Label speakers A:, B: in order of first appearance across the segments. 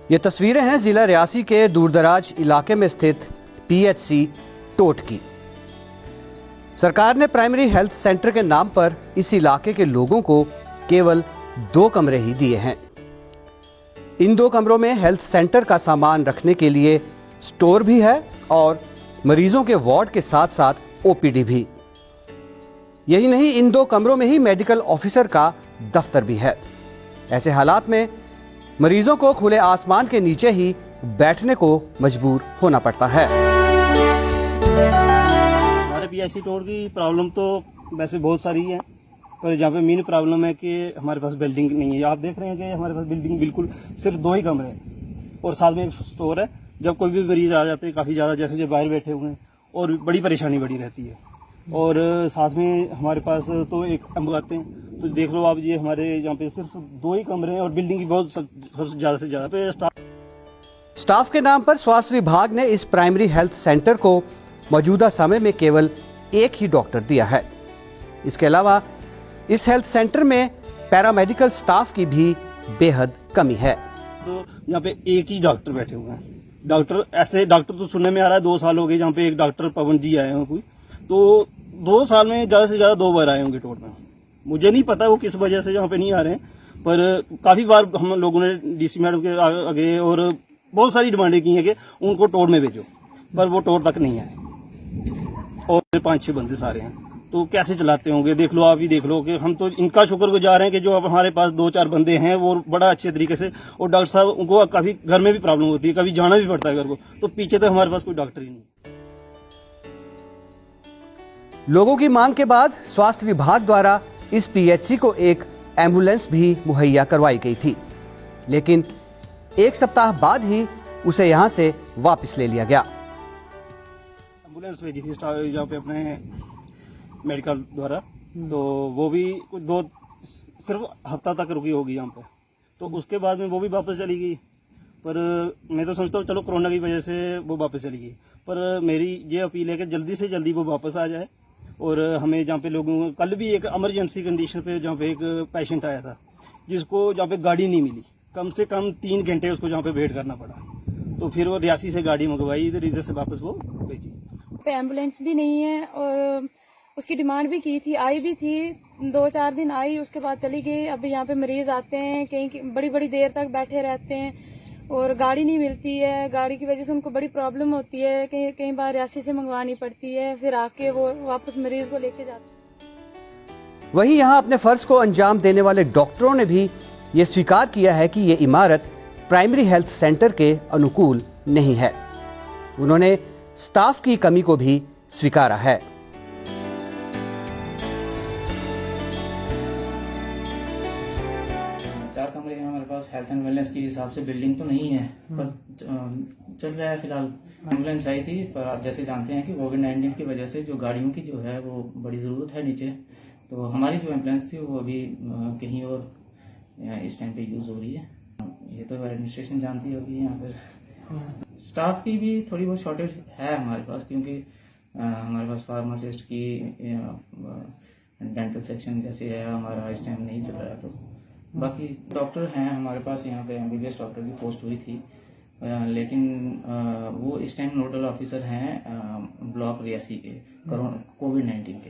A: ये तस्वीरें हैं जिला रियासी के दूरदराज इलाके में स्थित पीएचसी टोट की। सरकार ने प्राइमरी हेल्थ सेंटर के नाम पर इस इलाके के लोगों को केवल 2 कमरे ही दिए हैं। इन 2 कमरों में हेल्थ सेंटर का सामान रखने के लिए स्टोर भी है और मरीजों के वार्ड के साथ साथ ओपीडी भी। यही नहीं, इन 2 कमरों में ही मेडिकल ऑफिसर का दफ्तर भी है। ऐसे हालात में मरीजों को खुले आसमान के नीचे ही बैठने को मजबूर होना पड़ता है।
B: हमारे पीएचसी टोट की प्रॉब्लम तो वैसे बहुत सारी है, पर जहाँ पे मेन प्रॉब्लम है कि हमारे पास बिल्डिंग नहीं है। आप देख रहे हैं कि हमारे पास बिल्डिंग बिल्कुल सिर्फ 2 ही कमरे हैं और साथ में एक स्टोर है। जब कोई भी मरीज आ जाते हैं काफ़ी ज़्यादा, जैसे जो बाहर बैठे हुए हैं, और बड़ी परेशानी बड़ी रहती है। और साथ में हमारे पास तो एक एम्बुलेंस आते हैं, तो देख लो आप, ये हमारे यहाँ पे सिर्फ 2 ही कमरे हैं और बिल्डिंग की बहुत सबसे ज़्यादा से ज़्यादा पे
A: स्टाफ के नाम पर स्वास्थ्य विभाग ने इस प्राइमरी हेल्थ सेंटर को मौजूदा समय में केवल 1 ही डॉक्टर दिया है। इसके अलावा इस हेल्थ सेंटर में पैरामेडिकल स्टाफ की भी बेहद कमी है।
B: तो यहाँ पे 1 ही डॉक्टर बैठे हुए हैं। डॉक्टर तो सुनने में आ रहा है 2 साल हो गए जहाँ पे एक डॉक्टर पवन जी आए हैं कोई, तो 2 साल में ज़्यादा से ज़्यादा 2 बार आए होंगे टोट में। मुझे नहीं पता वो किस वजह से यहाँ पे नहीं आ रहे हैं, पर काफ़ी बार हम लोगों ने डीसी मैडम के आगे और बहुत सारी डिमांडें की हैं कि उनको टोट में भेजो, पर वो टोट तक नहीं आए। और 5-6 बंदे सारे हैं, तो कैसे चलाते होंगे? देख लो, आप ही देख लो कि हम तो इनका शुक्रगुजार हैं कि जो अब हमारे पास 2-4 बंदे हैं वो बड़ा अच्छे तरीके से, और डॉक्टर साहब उनको काफ़ी घर में भी प्रॉब्लम होती है, कभी जाना भी पड़ता है घर को, तो पीछे तक हमारे पास कोई डॉक्टर ही नहीं।
A: लोगों की मांग के बाद स्वास्थ्य विभाग द्वारा इस पीएचसी को एक एम्बुलेंस भी मुहैया करवाई गई थी, लेकिन 1 सप्ताह बाद ही उसे यहां से वापस ले लिया गया।
B: एम्बुलेंस भेजी थी यहाँ पे अपने मेडिकल द्वारा, तो वो भी कुछ सिर्फ हफ्ता तक रुकी होगी यहाँ पे, तो उसके बाद में वो भी वापस चली गई। पर मैं तो समझता हूँ चलो कोरोना की वजह से वो वापस चली गई, पर मेरी ये अपील है कि जल्दी से जल्दी वो वापस आ जाए। और हमें जहाँ पे लोगों, कल भी एक इमरजेंसी कंडीशन पे जहाँ पे एक पेशेंट आया था जिसको जहाँ पे गाड़ी नहीं मिली, कम से कम 3 घंटे उसको जहाँ पे वेट करना पड़ा, तो फिर वो रियासी से गाड़ी मंगवाई, इधर से वापस वो भेजी।
C: पे एम्बुलेंस भी नहीं है और उसकी डिमांड भी की थी, आई भी थी, 2-4 दिन आई, उसके बाद चली गई। अब यहाँ पे मरीज आते हैं, कहीं बड़ी बड़ी देर तक बैठे रहते हैं और गाड़ी नहीं मिलती है। गाड़ी की वजह से उनको बड़ी प्रॉब्लम होती है, कई बार रियासी से मंगवानी पड़ती है, फिर आके वो वापस मरीज को लेके जाते हैं।
A: वहीं यहाँ अपने फर्ज को अंजाम देने वाले डॉक्टरों ने भी ये स्वीकार किया है कि ये इमारत प्राइमरी हेल्थ सेंटर के अनुकूल नहीं है। उन्होंने स्टाफ की कमी को भी स्वीकारा है।
D: 4 कमरे हैं हमारे पास। हेल्थ एंड वेलनेस के हिसाब से बिल्डिंग तो नहीं है, पर चल रहा है फिलहाल। एम्बुलेंस आई थी, पर आप जैसे जानते हैं कि कोविड-19 की वजह से जो गाड़ियों की जो है वो बड़ी ज़रूरत है नीचे, तो हमारी जो एम्बुलेंस थी वो अभी कहीं और इस टाइम पे यूज़ हो रही है। ये तो एडमिनिस्ट्रेशन जानती होगी। यहाँ पर स्टाफ की भी थोड़ी बहुत शॉर्टेज है हमारे पास, क्योंकि हमारे पास फार्मासिस्ट की, डेंटल सेक्शन जैसे है हमारा इस टाइम नहीं चल रहा है। तो बाकी डॉक्टर हैं हमारे पास। यहाँ पे एमबीबीएस डॉक्टर की पोस्ट हुई थी, लेकिन वो इस टाइम नोडल ऑफिसर हैं ब्लॉक रियासी के कोविड-19 के,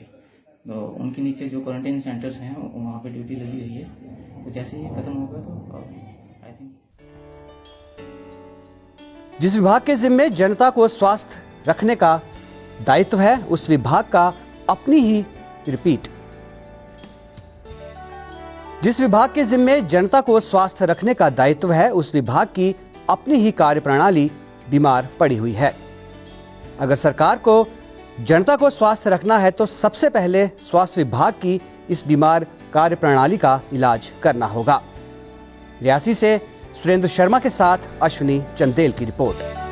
D: तो उनके नीचे जो क्वारंटाइन सेंटर्स हैं वहाँ पे ड्यूटी लगी हुई है। तो जैसे ही खत्म होगा तो आई थिंक
A: जिस विभाग के जिम्मे जनता को स्वास्थ्य रखने का दायित्व है, उस विभाग का अपनी ही रिपीट जिस विभाग के जिम्मे जनता को स्वास्थ्य रखने का दायित्व है, उस विभाग की अपनी ही कार्यप्रणाली बीमार पड़ी हुई है। अगर सरकार को जनता को स्वास्थ्य रखना है तो सबसे पहले स्वास्थ्य विभाग की इस बीमार कार्यप्रणाली का इलाज करना होगा। रियासी से सुरेंद्र शर्मा के साथ अश्विनी चंदेल की रिपोर्ट।